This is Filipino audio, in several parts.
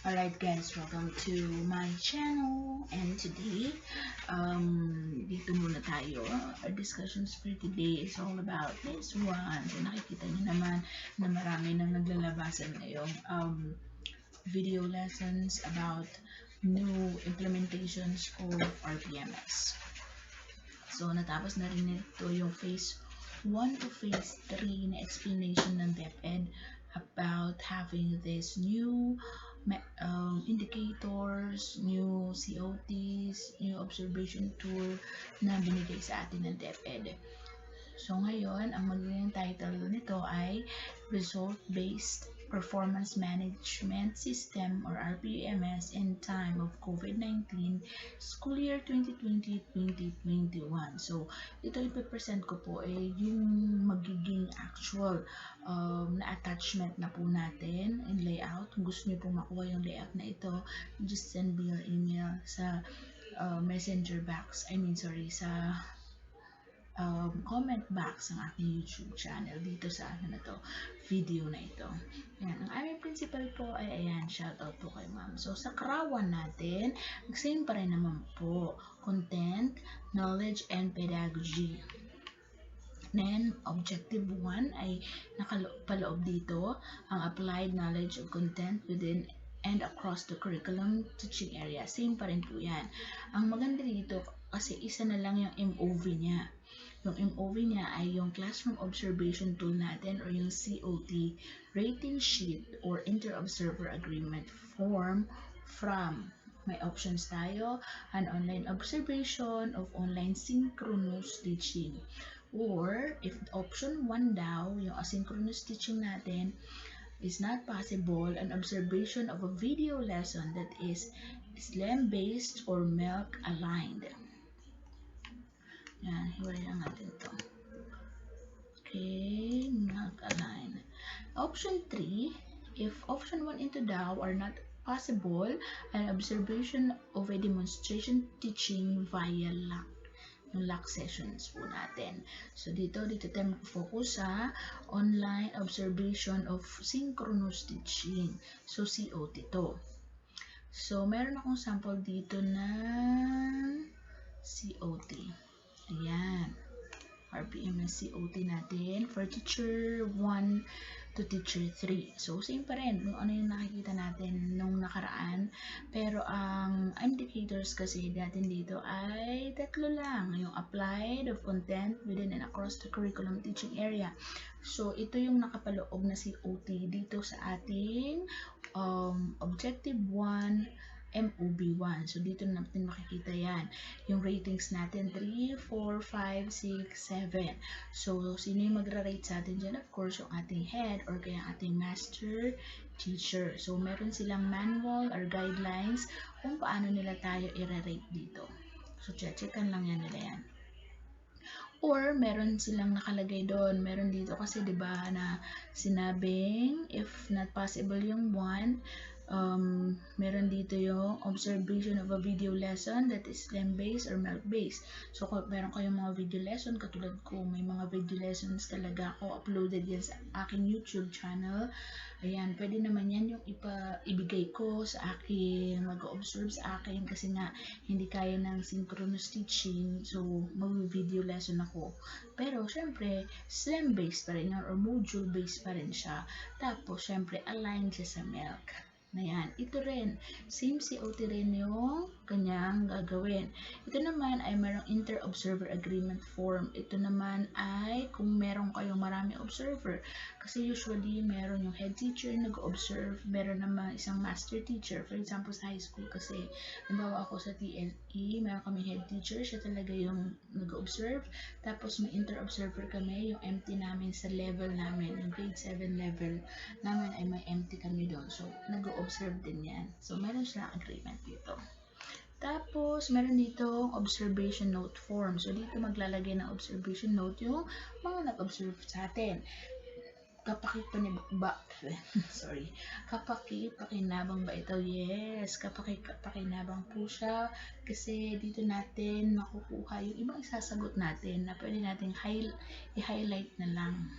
Alright guys, welcome to my channel, and today, dito muna tayo. Our discussions for today is all about this one. So nakikita niyo naman na marami nang naglalabasan ngayong video lessons about new implementations of RPMS. So natapos na rin ito yung phase 1 to phase 3 na explanation ng DepEd about having this new indicators, new COTs, new observation tool na binigay sa atin ng DepEd. So ngayon, ang magiging title nito ay Result-Based Performance Management System or RPMS in Time of COVID-19 School Year 2020-2021. So ito ipipresent ko po yung magiging actual na attachment na po natin in layout. Kung gusto niyo po makuha yung layout na ito, just send me your email sa messenger box. Sa comment box ng aking YouTube channel dito sa video na ito. Ayan, ang aming principal po ay ayan, shoutout po kay ma'am. So sa karawan natin, same pa rin naman po, content, knowledge, and pedagogy. Then, objective 1 ay nakapaloob dito ang applied knowledge of content within and across the curriculum teaching area. Same pa rin po yan. Ang maganda dito kasi isa na lang yung MOV niya. Yung MOV niya ay yung Classroom Observation Tool natin or yung COT Rating Sheet or Inter-Observer Agreement Form from, may options tayo, an online observation of online synchronous teaching. Or, if option 1 daw, yung asynchronous teaching natin, is not possible, an observation of a video lesson that is SLAM-based or MELC-aligned. Yan, hiwalay lang natin ito. Okay, MELC-aligned. Option 3, if option 1 and 2 daw are not possible, an observation of a demonstration teaching via LAC. Yung LAC sessions po natin. So dito tayo mag-focus sa online observation of synchronous teaching. So COT to. So meron akong sample dito na COT. Ayan. RPMS COT natin for teacher 1 to teacher 3. So, same pa rin. Ano yung nakikita natin nung nakaraan. Pero, ang indicators kasi natin dito ay tatlo lang. Yung applied of content within and across the curriculum teaching area. So, ito yung nakapaloob na COT dito sa ating objective 1, MOB1. So, dito natin makikita yan. Yung ratings natin, 3, 4, 5, 6, 7. So, sino yung magra-rate sa atin dyan? Of course, yung ating head or kaya ating master teacher. So, meron silang manual or guidelines kung paano nila tayo i-rate dito. So, checkan lang yan nila yan. Or, meron silang nakalagay doon. Meron dito kasi, diba, na sinabing, if not possible yung 1, meron dito yung observation of a video lesson that is SLAM-based or MELC-based. So, kung meron kayong mga video lesson, katulad ko, may mga video lessons talaga ako uploaded yan sa aking YouTube channel. Ayan, pwede naman yan yung ibigay ko sa akin, mag-observe sa akin kasi nga hindi kaya ng synchronous teaching. So, mag-video lesson ako. Pero, syempre, SLAM-based pa rin yan or module-based pa rin siya. Tapos, syempre, aligned siya sa MELC. Na yan. Ito rin, same COT rin yung kanyang gagawin. Ito naman ay mayroong inter-observer agreement form. Ito naman ay kung meron kayong maraming observer. Kasi usually, meron yung head teacher nag-observe, meron naman isang master teacher. For example, sa high school kasi, nabawa ako sa TLE, meron kami head teacher, siya talaga yung nag-observe. Tapos may inter-observer kami, yung empty namin sa level namin, yung grade 7 level namin ay may empty kami doon. So, nag-observe din yan. So, meron silang agreement dito. Tapos, meron dito observation note form. So, dito maglalagay ng observation note yung mga nag-observe sa atin. Kapakipakinabang ba ito? Yes, kapakipakinabang po siya kasi dito natin makukuha yung ibang isasagot natin na pwede natin i-highlight na lang.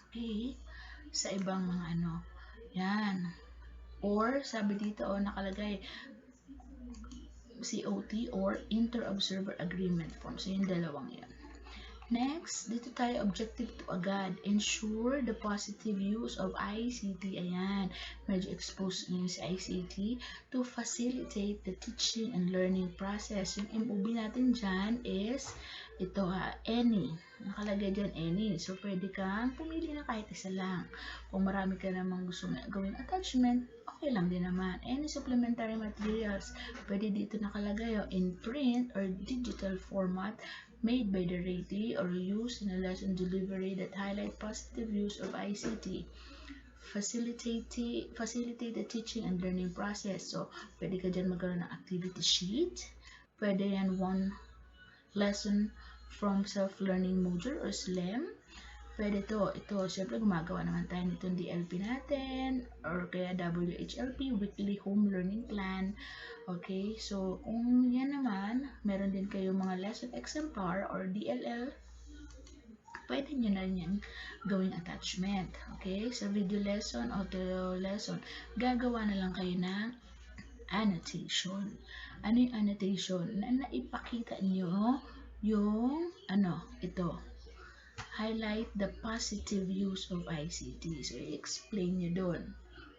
Okay? Sa ibang mga yan. Or, sabi dito, nakalagay, COT or Inter-Observer Agreement Form. So, yung dalawang yan. Next, dito tayo, objective to agad. Ensure the positive use of ICT. Ayan, medyo exposed nyo sa ICT to facilitate the teaching and learning process. Yung MOB natin dyan is, ito any. Nakalagay dyan any. So, pwede kang pumili na kahit isa lang. Kung marami ka namang gusto gawing attachment, okay lang din naman. Any supplementary materials, pwede dito nakalagay in print or digital format made by the ratee or used in a lesson delivery that highlight positive use of ICT. Facilitate the teaching and learning process. So, pwede ka dyan magkaroon ng activity sheet. Pwede yan one lesson from self-learning module or SLEM. Pwede ito, syempre gumagawa naman tayo nitong DLP natin or kaya WHLP, Weekly Home Learning Plan. Okay, so kung yan naman, meron din kayo mga lesson exemplar or DLL, pwede nyo na yan gawing attachment. Okay, sa video lesson, audio lesson, gagawa na lang kayo ng annotation. Ano yung annotation? Na naipakita nyo yung, ito, highlight the positive use of ICT. So, i-explain nyo doon.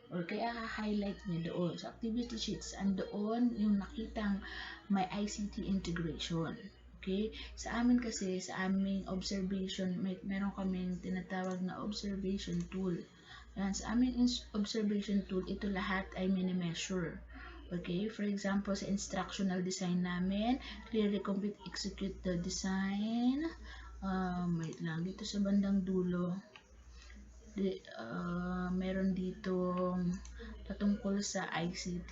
Or kaya highlight nyo doon. Sa activity sheets, andoon yung nakitang may ICT integration. Okay? Sa amin kasi, sa aming observation, meron kaming tinatawag na observation tool. Yan, sa aming observation tool, ito lahat ay mini-measure. Okay? For example, sa instructional design namin, clearly complete, execute the design. Wait lang, dito sa bandang dulo, meron dito patungkol sa ICT.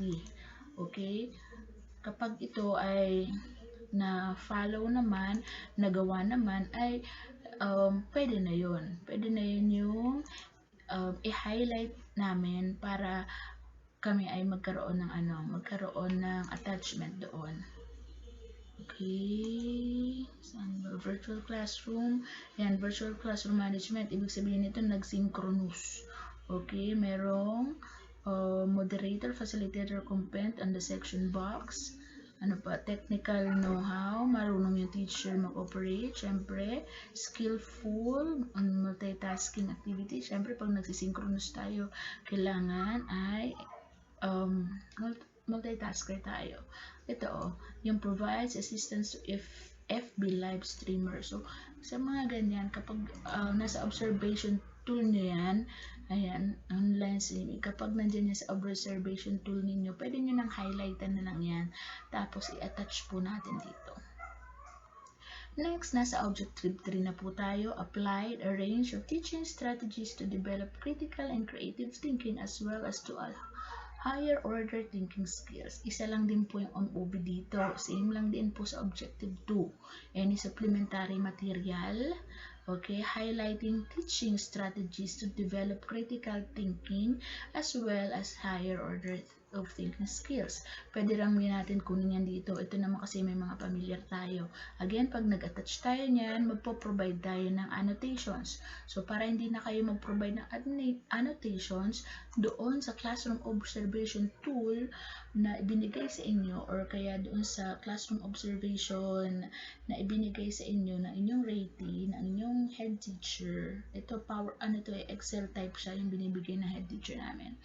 Okay? Kapag ito ay na-follow naman, nagawa naman, ay pwede na yun. Pwede na yun yung i-highlight namin para kami ay magkaroon ng attachment doon. Okay, virtual classroom. Yan, virtual classroom management. Ibig sabihin nito, nag-synchronous. Okay, merong moderator, facilitator, comment on the section box. Ano pa, technical know-how, marunong yung teacher mag-operate. Siyempre, skillful on multitasking activity. Siyempre, pag nagsisynchronous tayo, kailangan ay multitasker tayo. Ito, yung provides assistance to FB live streamer. So, sa mga ganyan, kapag nasa observation tool nyo yan, ayan, online streaming, kapag nandyan yan sa observation tool ninyo, pwede nyo nang highlightan na lang yan. Tapos, i-attach po natin dito. Next, nasa Objective 3 na po tayo. Applied a range of teaching strategies to develop critical and creative thinking as well as to higher order thinking skills. Isa lang din po yung MOB dito. Same lang din po sa Objective 2. Any supplementary material. Okay, highlighting teaching strategies to develop critical thinking as well as higher order of thinking skills. Pwede lang natin kunin yan dito. Ito naman kasi may mga familiar tayo. Again, pag nag-attach tayo niyan, magpo-provide tayo ng annotations. So, para hindi na kayo mag-provide ng annotations doon sa classroom observation tool na ibinigay sa inyo or kaya doon sa classroom observation na ibinigay sa inyo ng inyong ratee, ng inyong head teacher. Ito, Excel type siya yung binibigay ng head teacher namin.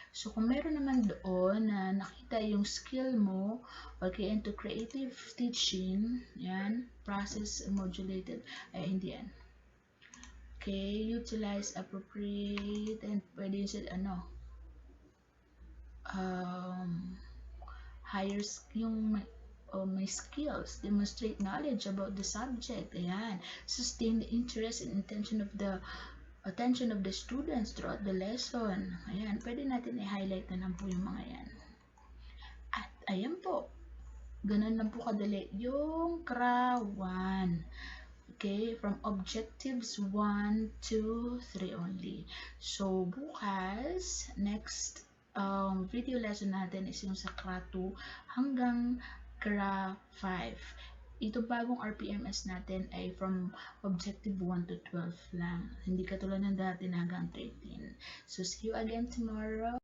So, kung meron naman doon na nakita yung skill mo, okay, into creative teaching, yan, process modulated, ay hindi yan. Okay, utilize appropriate, and pwede yun sa, higher, yung may skills, demonstrate knowledge about the subject, ayan, sustain the interest and attention of the students throughout the lesson. Ayan, pwede natin i-highlight na lang po yung mga yan. At ayan po, ganun lang po kadali yung CRA 1. Okay, from objectives 1 to 3 only. So, bukas, next video lesson natin is yung sa CRA 2 hanggang CRA 5. Ito bagong RPMS natin ay from objective 1 to 12 lang. Hindi katulad ng dati na hanggang 13. So, see you again tomorrow.